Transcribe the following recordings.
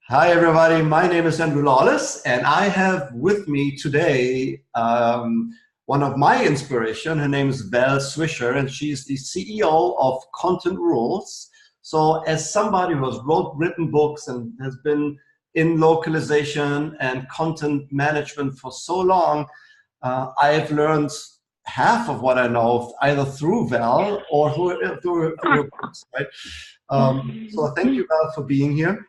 Hi, everybody. My name is Andrew Lawless, and I have with me today one of my inspiration. Her name is Val Swisher, and she's the CEO of Content Rules. So as somebody who has written books and has been in localization and content management for so long, I've learned half of what I know either through Val or through her books, right? So thank you, Val, for being here.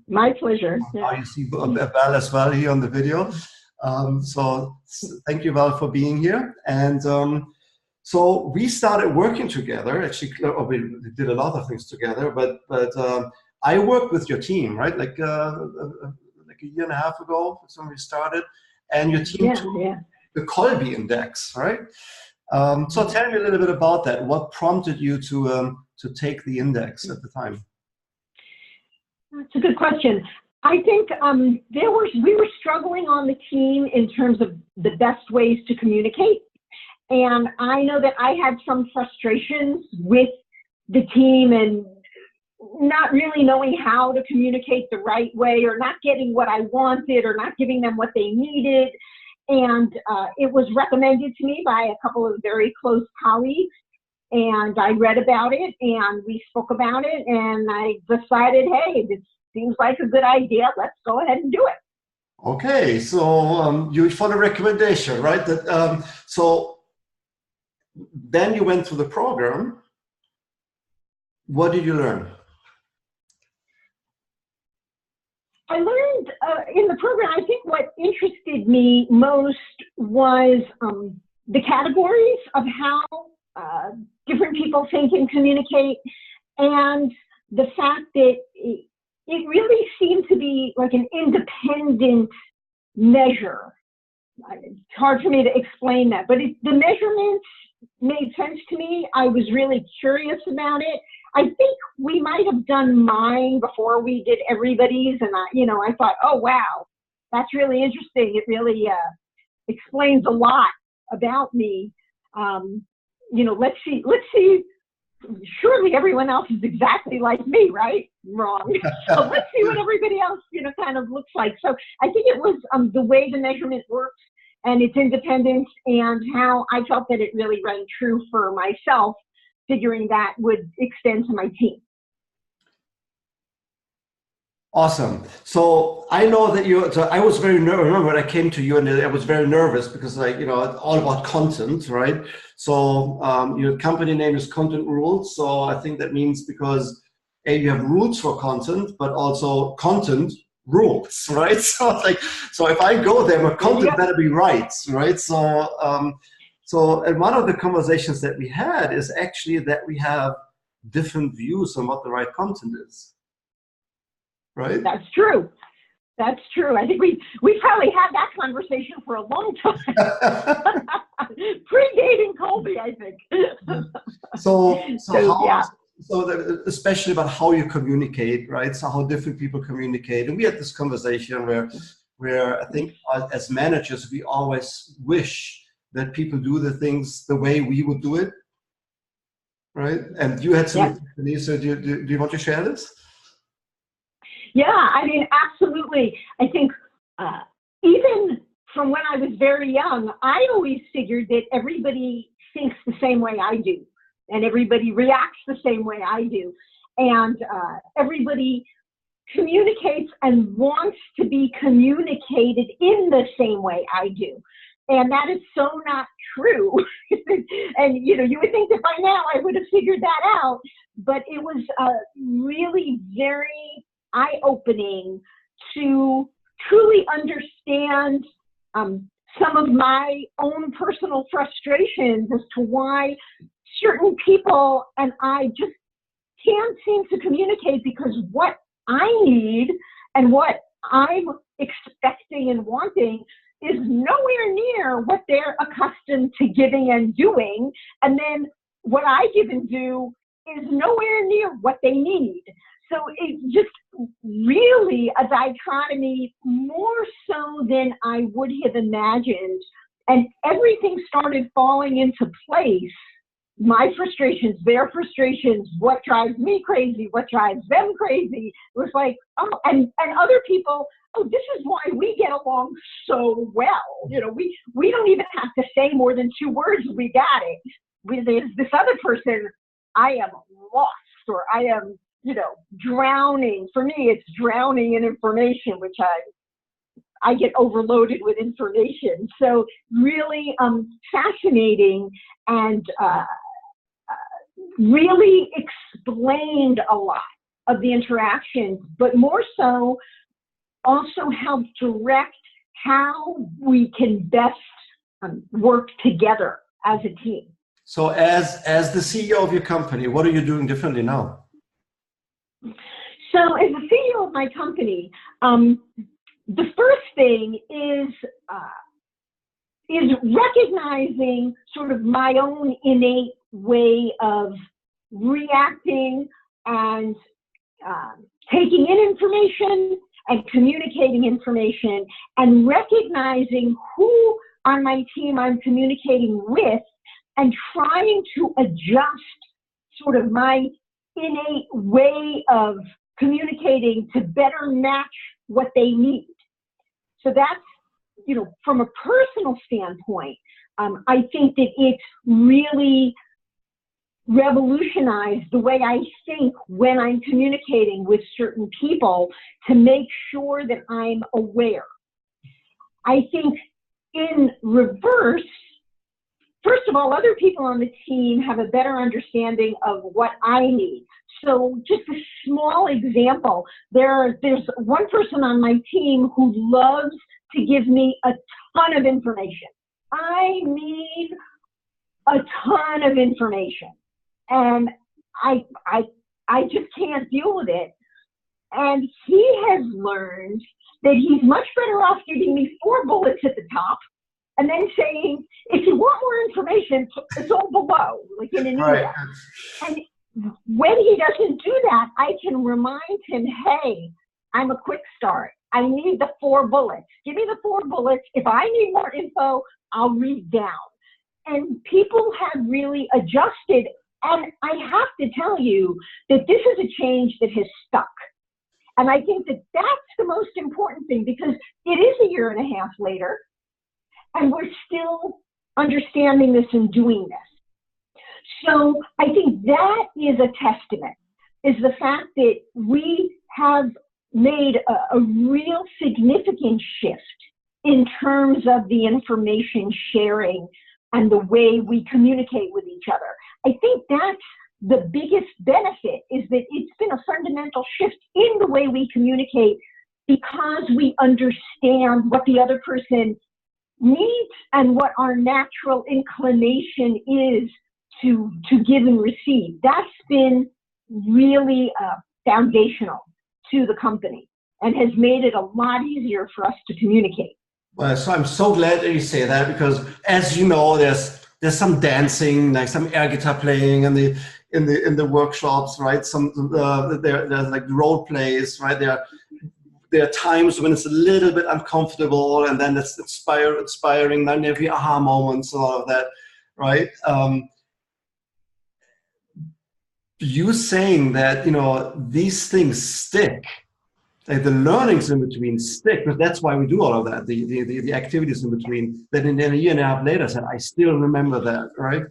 My pleasure. Yeah. You see Val as well here on the video. So thank you, Val, for being here. And so we started working together. Actually, we did a lot of things together. But I worked with your team, right? Like a year and a half ago, when we started, and your team took the Kolbe Index, right? So tell me a little bit about that. What prompted you to take the index at the time? That's a good question. I think we were struggling on the team in terms of the best ways to communicate. And I know that I had some frustrations with the team and not really knowing how to communicate the right way, or not getting what I wanted, or not giving them what they needed. And it was recommended to me by a couple of very close colleagues. And I read about it, and we spoke about it, and I decided, hey, this seems like a good idea. Let's go ahead and do it. Okay, so you followed a recommendation, right? So then you went through the program. What did you learn? I learned in the program, I think what interested me most was the categories of how different people think and communicate, and the fact that it really seemed to be like an independent measure. It's hard for me to explain that, but the measurements made sense to me. I was really curious about it. I think we might have done mine before we did everybody's, and I thought, oh wow, that's really interesting. It really explains a lot about me. Let's see. Surely everyone else is exactly like me, right? Wrong. So let's see what everybody else, kind of looks like. So I think it was the way the measurement works and its independence, and how I felt that it really rang true for myself, figuring that would extend to my team. Awesome. So I know that I was very nervous. Remember when I came to you, and I was very nervous because all about content, right? So your company name is Content Rules. So I think that means because you have rules for content, but also content rules, right? So if I go there, my content better be right? So and one of the conversations that we had is actually that we have different views on what the right content is. Right? That's true. That's true. I think we probably had that conversation for a long time. Predating Kolbe, I think. Especially about how you communicate, right? So how different people communicate. And we had this conversation where I think as managers, we always wish that people do the things the way we would do it. Right? And you had some, so do you want to share this? Yeah, I mean, absolutely. I think even from when I was very young, I always figured that everybody thinks the same way I do, and everybody reacts the same way I do, and everybody communicates and wants to be communicated in the same way I do. And that is so not true. And, you would think that by now I would have figured that out, but it was really very eye-opening to truly understand some of my own personal frustrations as to why certain people and I just can't seem to communicate, because what I need and what I'm expecting and wanting is nowhere near what they're accustomed to giving and doing. And then what I give and do is nowhere near what they need. So it's just really a dichotomy, more so than I would have imagined. And everything started falling into place my frustrations, their frustrations, what drives me crazy, what drives them crazy. It was like, oh, and other people, oh, this is why we get along so well. You know, we don't even have to say more than 2 words. We got it. There's this other person, I am lost, or I am, you know, drowning. For me, it's drowning in information, which I get overloaded with information. So really fascinating, and really explained a lot of the interactions, but more so also helped direct how we can best work together as a team. So as the CEO of your company, what are you doing differently now? So as the CEO of my company, the first thing is recognizing sort of my own innate way of reacting and taking in information and communicating information, and recognizing who on my team I'm communicating with, and trying to adjust sort of my innate way of communicating to better match what they need. So that's, you know, from a personal standpoint, I think that it's really revolutionized the way I think when I'm communicating with certain people, to make sure that I'm aware. I think in reverse, first of all, other people on the team have a better understanding of what I need. So just a small example, there's one person on my team who loves to give me a ton of information. I mean, a ton of information. And I just can't deal with it. And he has learned that he's much better off giving me 4 bullets at the top and then saying, if you want more information, it's all below, like in an email. Right. And when he doesn't do that, I can remind him, hey, I'm a quick start. I need the 4 bullets. Give me the 4 bullets. If I need more info, I'll read down. And people have really adjusted. And I have to tell you that this is a change that has stuck. And I think that that's the most important thing, because it is a year and a half later, and we're still understanding this and doing this. So I think that is a testament, is the fact that we have made a real significant shift in terms of the information sharing and the way we communicate with each other. I think that's the biggest benefit, is that it's been a fundamental shift in the way we communicate, because we understand what the other person needs and what our natural inclination is to give and receive. That's been really foundational to the company, and has made it a lot easier for us to communicate. Well, so I'm so glad that you say that, because as you know, there's some dancing, like some air guitar playing in the workshops, right? There's like role plays, right? There are times when it's a little bit uncomfortable, and then it's inspiring, then there be aha moments and all of that, right? You saying that, you know, these things stick, like the learnings in between stick, because that's why we do all of that, the activities in between, that in a year and a half later said, I still remember that, right?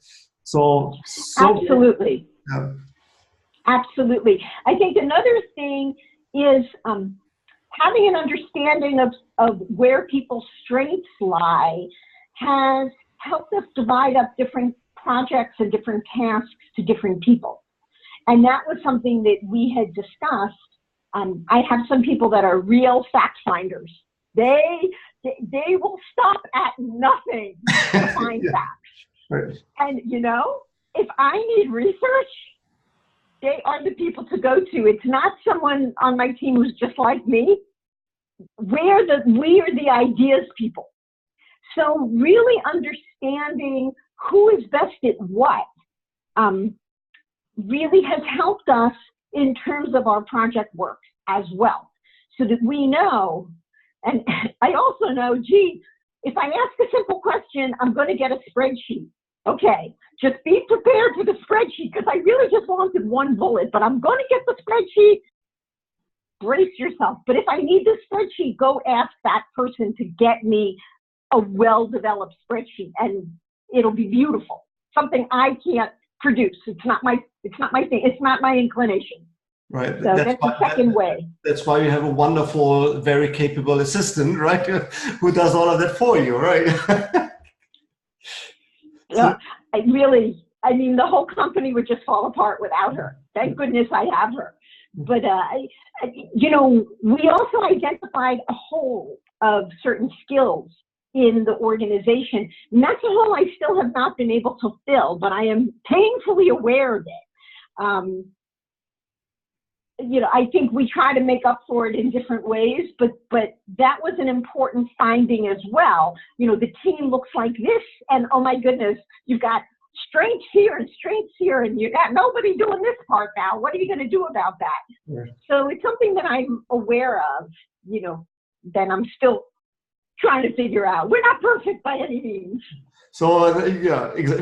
So absolutely. Yeah. Absolutely. I think another thing is having an understanding of where people's strengths lie has helped us divide up different projects and different tasks to different people. And that was something that we had discussed. I have some people that are real fact finders. They will stop at nothing to find Yeah. facts. Right. And, you know, if I need research, they are the people to go to. It's not someone on my team who's just like me. We are the ideas people. So really understanding who is best at what really has helped us in terms of our project work as well, so that we know. And I also know, gee, if I ask a simple question, I'm going to get a spreadsheet. okay, just be prepared for the spreadsheet because I really just wanted one bullet, but I'm going to get the spreadsheet. Brace yourself. But if I need the spreadsheet, go ask that person to get me a well-developed spreadsheet, and it'll be beautiful. Something I can't produce. It's not my thing. It's not my inclination. Right. So that's the second way. That's why you have a wonderful, very capable assistant, right? Who does all of that for you, right? I mean, the whole company would just fall apart without her. Thank goodness I have her. But, we also identified a hole of certain skills in the organization. And that's a hole I still have not been able to fill, but I am painfully aware of it. I think we try to make up for it in different ways, but that was an important finding as well. The team looks like this, and oh my goodness, you've got strengths here and strengths here, and you got nobody doing this part now. What are you going to do about that? Yeah. So it's something that I'm aware of, that I'm still trying to figure out. We're not perfect by any means. So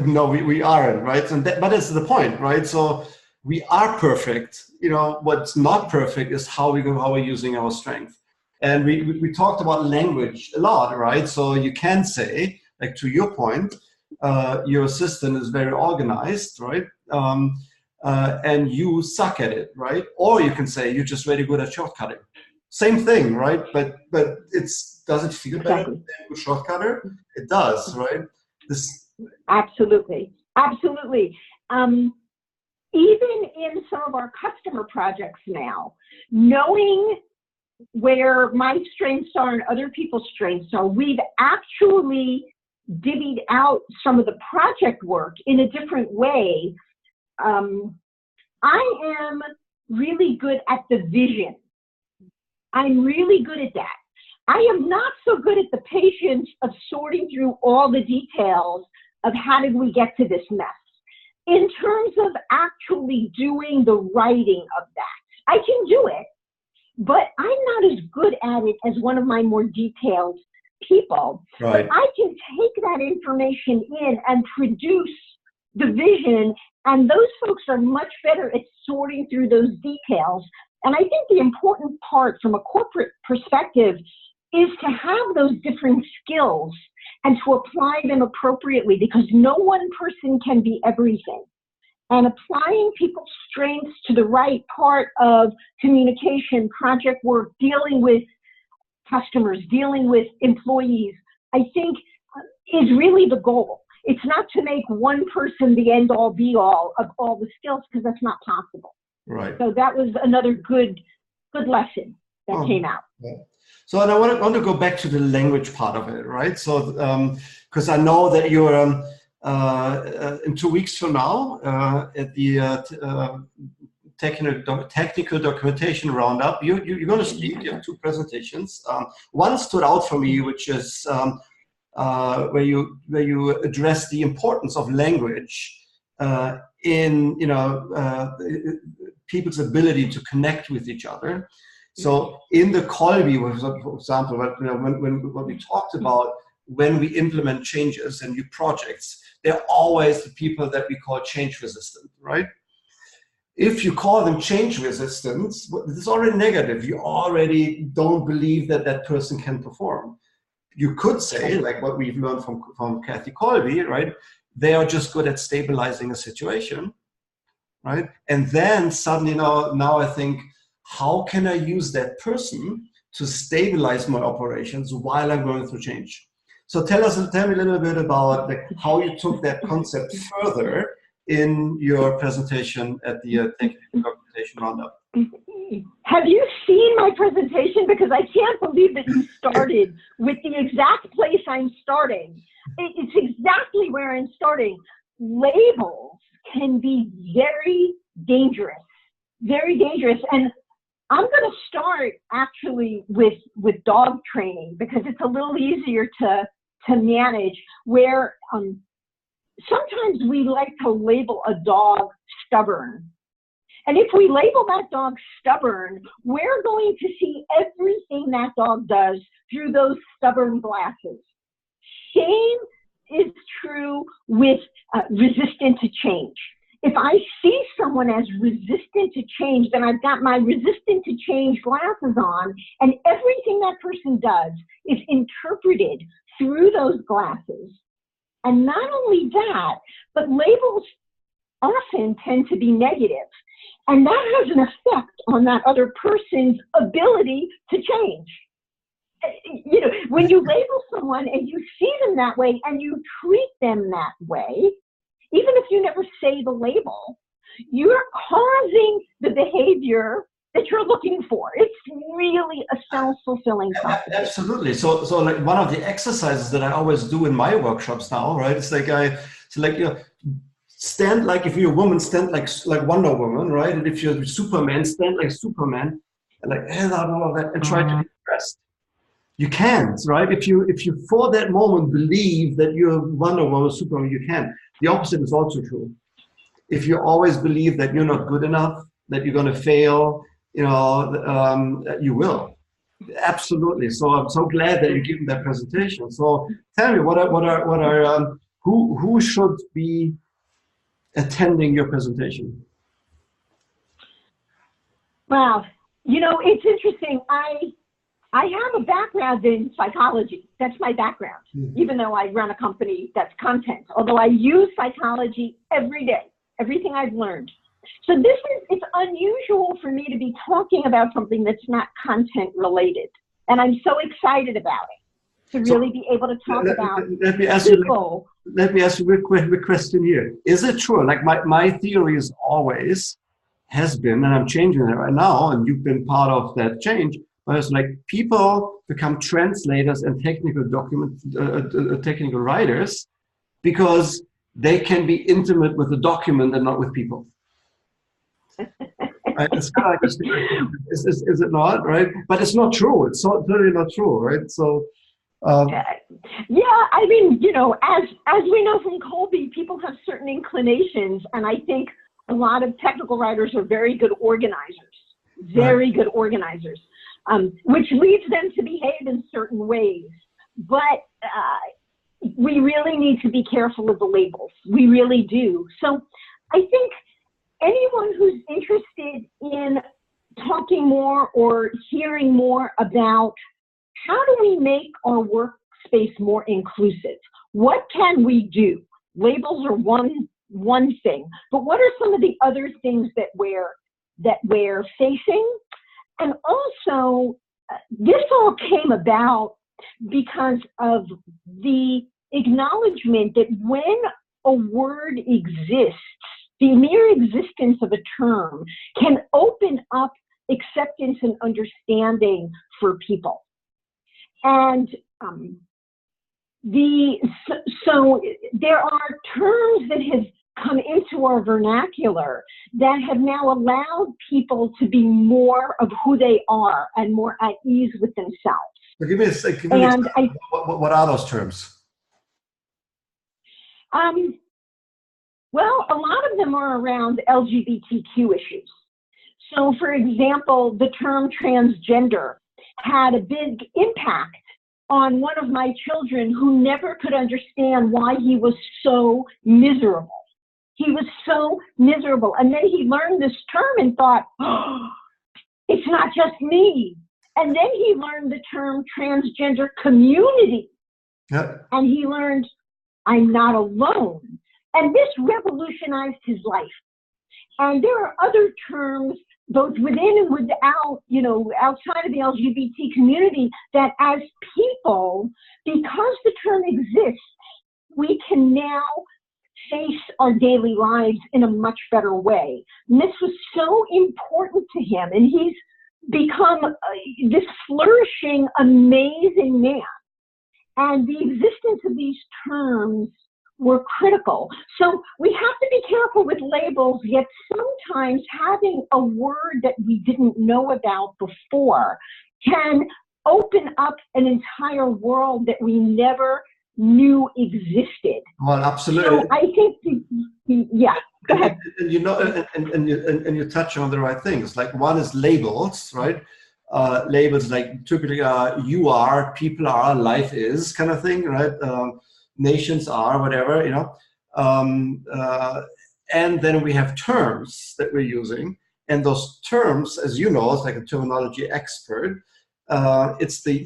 no, we aren't, right? But that's the point, right? So we are perfect. What's not perfect is how we're using our strength. And we talked about language a lot, right? So you can say, like to your point, your assistant is very organized, right? And you suck at it, right? Or you can say you're just very good at shortcutting. Same thing, right? But does it feel better than a shortcutter? It does, right? Absolutely. Even in some of our customer projects now, knowing where my strengths are and other people's strengths are, we've actually divvied out some of the project work in a different way. I am really good at the vision. I'm really good at that. I am not so good at the patience of sorting through all the details of how did we get to this mess. In terms of actually doing the writing of that, I can do it, but I'm not as good at it as one of my more detailed people. Right. But I can take that information in and produce the vision, and those folks are much better at sorting through those details. And I think the important part from a corporate perspective is to have those different skills and to apply them appropriately, because no one person can be everything. And applying people's strengths to the right part of communication, project work, dealing with customers, dealing with employees, I think is really the goal. It's not to make one person the end all be all of all the skills, because that's not possible. Right. So that was another good lesson that came out. Yeah. So and I want to go back to the language part of it, right? So because I know that you're in 2 weeks from now at the technical documentation roundup, you're going to speak. You have 2 presentations. One stood out for me, which is where you address the importance of language in people's ability to connect with each other. So in the Kolbe, for example, when we talked about when we implement changes and new projects, they're always the people that we call change resistant, right? If you call them change resistant, this is already negative. You already don't believe that that person can perform. You could say, like what we've learned from Kathy Kolbe, right? They are just good at stabilizing a situation, right? And then suddenly now I think, how can I use that person to stabilize my operations while I'm going through change? So tell me a little bit about how you took that concept further in your presentation at the technical documentation roundup. Have you seen my presentation? Because I can't believe that you started with the exact place I'm starting. It's exactly where I'm starting. Labels can be very dangerous, and I'm going to start actually with dog training, because it's a little easier to manage, where sometimes we like to label a dog stubborn. And if we label that dog stubborn, we're going to see everything that dog does through those stubborn glasses. Shame is true with resistant to change. If I see someone as resistant to change, then I've got my resistant to change glasses on, and everything that person does is interpreted through those glasses. And not only that, but labels often tend to be negative. And that has an effect on that other person's ability to change. You know, when you label someone and you see them that way and you treat them that way, even if you never say the label, you're causing the behavior that you're looking for. It's really a self-fulfilling prophecy. Absolutely. So like one of the exercises that I always do in my workshops now, right? It's like you know, stand like, if you're a woman, stand like Wonder Woman, right? And if you're Superman, stand like Superman, and like all of that, and try to be impressed. You can't, right? If you for that moment believe that you're Wonder Woman or Superman, you can. The opposite is also true. If you always believe that you're not good enough, that you're going to fail, you know, you will. Absolutely. So I'm so glad that you're giving that presentation. So tell me, who should be attending your presentation? Wow, you know, it's interesting. I have a background in psychology. That's my background, even though I run a company that's content, although I use psychology every day, everything I've learned. So it's unusual for me to be talking about something that's not content related. And I'm so excited about it, to really be able to talk about let me ask people. Let me ask you a quick question here. Is it true, like my theory is always, has been, and I'm changing it right now, and you've been part of that change, but it's like people become translators and technical technical writers because they can be intimate with the document and not with people. Right? It's kind of like is it not, right? But it's not true. It's totally not true, right? So yeah, I mean, you know, as we know from Kolbe, people have certain inclinations, and I think a lot of technical writers are very good organizers, good organizers, which leads them to behave in certain ways. But we really need to be careful of the labels. We really do. So I think anyone who's interested in talking more or hearing more about how do we make our workspace more inclusive? What can we do? Labels are one thing, but what are some of the other things that we're facing? And also, this all came about because of the acknowledgement that when a word exists, the mere existence of a term can open up acceptance and understanding for people. And so there are terms that have come into our vernacular that have now allowed people to be more of who they are and more at ease with themselves. So give me what are those terms? Well, a lot of them are around LGBTQ issues. So, for example, the term transgender had a big impact on one of my children who never could understand why he was so miserable. He was so miserable. And then he learned this term and thought, oh, it's not just me. And then he learned the term transgender community. Yep. And he learned, I'm not alone. And this revolutionized his life. And there are other terms, both within and without, you know, outside of the LGBT community, that as people, because the term exists, we can now face our daily lives in a much better way. And this was so important to him, and he's become this flourishing, amazing man. And the existence of these terms were critical. So we have to be careful with labels, yet sometimes having a word that we didn't know about before can open up an entire world that we never knew existed. Well, absolutely. So I think, yeah, go ahead. And you know, and you touch on the right things. Like one is labels, right? Labels like typically you are, people are, life is kind of thing, right? nations are, whatever, you know. And then we have terms that we're using. And those terms, as you know, as like a terminology expert, it's the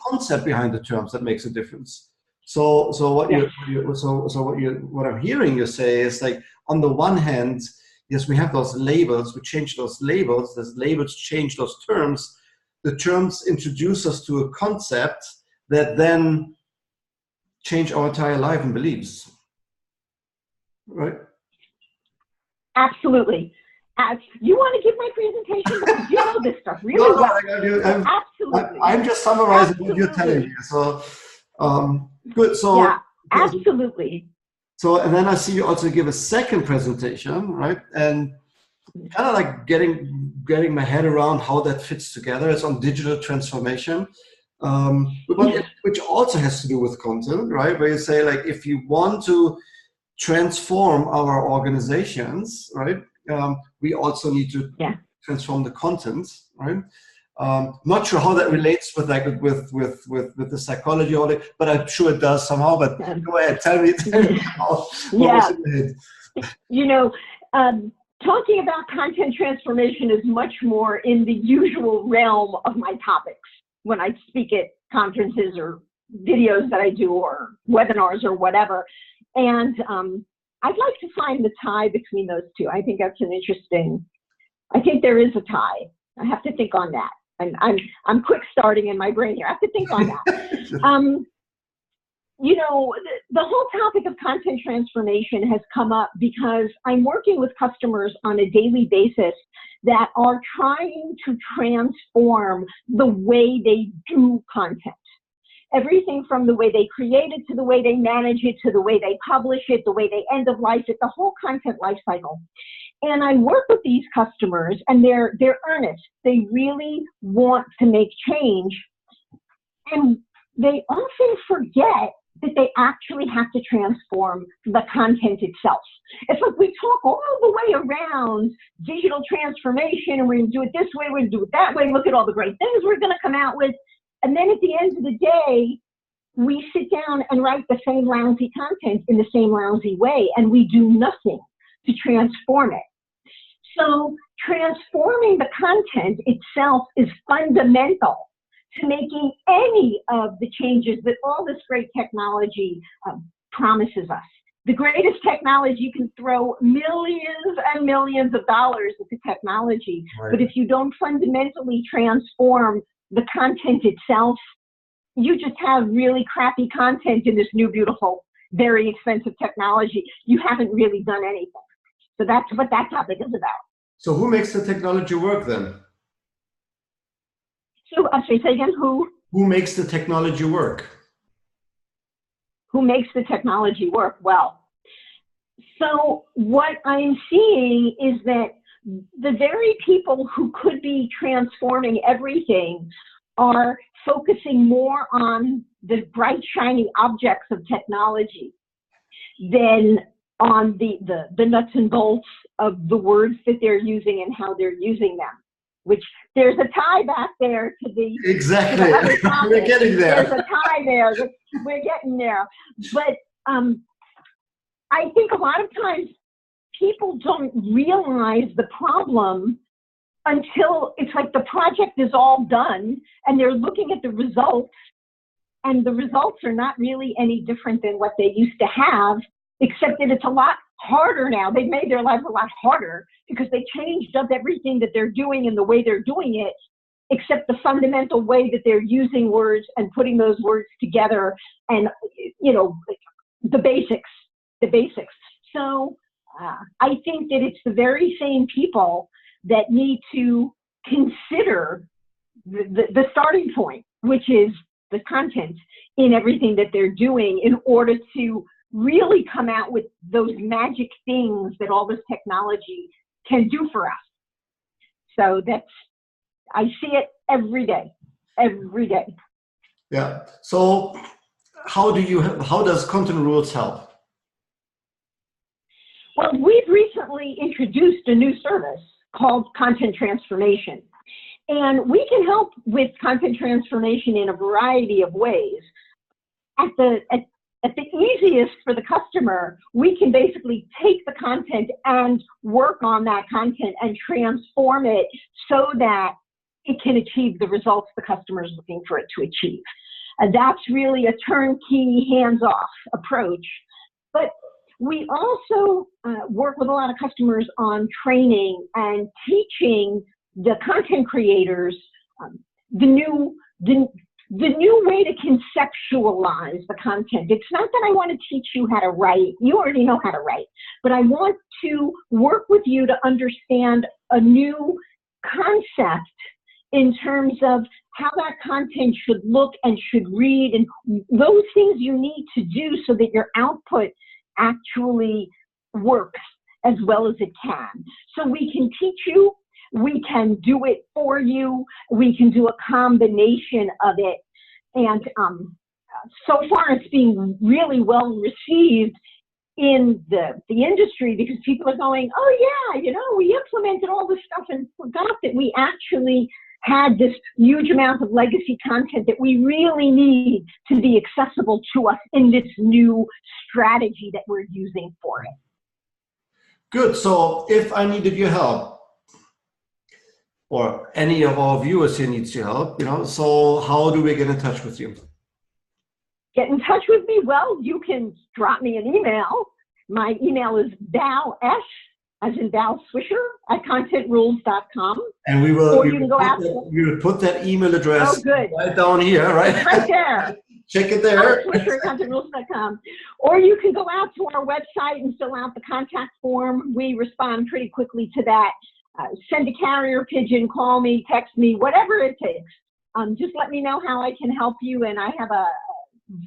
concept behind the terms that makes a difference. So what what I'm hearing you say is, like, on the one hand, yes, we have those labels, we change those labels, those labels change those terms. The terms introduce us to a concept that then change our entire life and beliefs, right? Absolutely. You want to give my presentation, because you know this stuff really well. Absolutely. I'm just summarizing what you're telling me. So, good. So, yeah, absolutely. So, and then I see you also give a second presentation, right? And kind of like getting my head around how that fits together. It's on digital transformation, which also has to do with content, right? Where you say, like, if you want to transform our organizations, right? We also need to transform the content, right? Not sure how that relates with the psychology of it, but I'm sure it does somehow. But go ahead, tell me how. You know, talking about content transformation is much more in the usual realm of my topics when I speak at conferences or videos that I do or webinars or whatever. And I'd like to find the tie between those two. I think that's I think there is a tie. I have to think on that. And I'm quick starting in my brain here. I have to think on that. You know, the whole topic of content transformation has come up because I'm working with customers on a daily basis that are trying to transform the way they do content. Everything from the way they create it, to the way they manage it, to the way they publish it, the way they end of life it, the whole content life cycle. And I work with these customers, and they're earnest. They really want to make change. And they often forget that they actually have to transform the content itself. It's like we talk all the way around digital transformation, and we're going to do it this way, we're going to do it that way, look at all the great things we're going to come out with. And then at the end of the day, we sit down and write the same lousy content in the same lousy way, and we do nothing to transform it. So transforming the content itself is fundamental to making any of the changes that all this great technology promises us. The greatest technology, you can throw millions and millions of dollars at the technology, right. But if you don't fundamentally transform the content itself, you just have really crappy content in this new, beautiful, very expensive technology. You haven't really done anything. So that's what that topic is about. So who makes the technology work then? So, I'm sorry, say again, who? Who makes the technology work? Who makes the technology work? Well, so what I'm seeing is that the very people who could be transforming everything are focusing more on the bright, shiny objects of technology than on the nuts and bolts of the words that they're using and how they're using them, which there's a tie back there to the... Exactly. To the We're getting there. There's a tie there. We're getting there. But I think a lot of times people don't realize the problem until it's like the project is all done and they're looking at the results, and the results are not really any different than what they used to have, except that it's a lot harder now. They've made their lives a lot harder because they changed up everything that they're doing and the way they're doing it, except the fundamental way that they're using words and putting those words together, and, you know, the basics. So I think that it's the very same people that need to consider the starting point, which is the content in everything that they're doing, in order to really come out with those magic things that all this technology can do for us. So I see it every day. Yeah. So how does Content Rules help? Well, we've recently introduced a new service called Content Transformation. And we can help with content transformation in a variety of ways. at the easiest for the customer, we can basically take the content and work on that content and transform it so that it can achieve the results the customer is looking for it to achieve. That's really a turnkey, hands-off approach. But we also work with a lot of customers on training and teaching the content creators the new way to conceptualize the content. It's not that I want to teach you how to write. You already know how to write. But I want to work with you to understand a new concept in terms of how that content should look and should read, and those things you need to do so that your output actually works as well as it can. So we can teach you, we can do it for you, we can do a combination of it. And so far it's being really well received in the industry, because people are going, oh yeah, you know, we implemented all this stuff and forgot that we actually had this huge amount of legacy content that we really need to be accessible to us in this new strategy that we're using for it. Good. So if I needed your help, or any of our viewers here needs your help, you know, so how do we get in touch with you? Get in touch with me? Well, you can drop me an email. My email is Val S, as in Val Swisher, at contentrules.com. And we will, or you can go out. We will put that email address right down here, right? It's right there. Check it there. Swisher at contentrules.com. Or you can go out to our website and fill out the contact form. We respond pretty quickly to that. Send a carrier pigeon, call me, text me, whatever it takes. Just let me know how I can help you. And I have a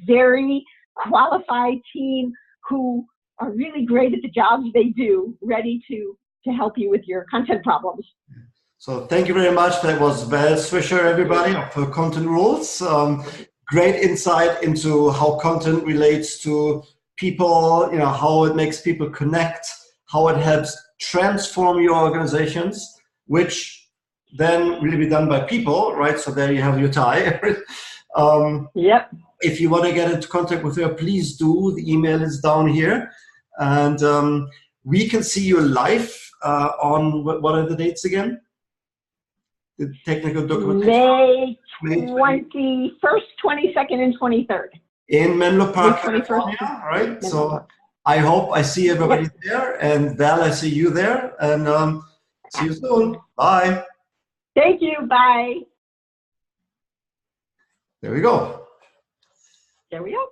very qualified team who are really great at the jobs they do, ready to help you with your content problems. So thank you very much. That was Val Swisher, everybody, of Content Rules. Great insight into how content relates to people, you know, how it makes people connect, how it helps transform your organizations, which then will be done by people, right? So there you have your tie. Yep. If you want to get into contact with her, please do. The email is down here. And we can see you live on, what are the dates again? The technical documentation? May 21st, 22nd, and 23rd. In Menlo Park, California, right? So I hope I see everybody there. And Val, I see you there. And see you soon. Bye. Thank you. Bye. There we go. There we go.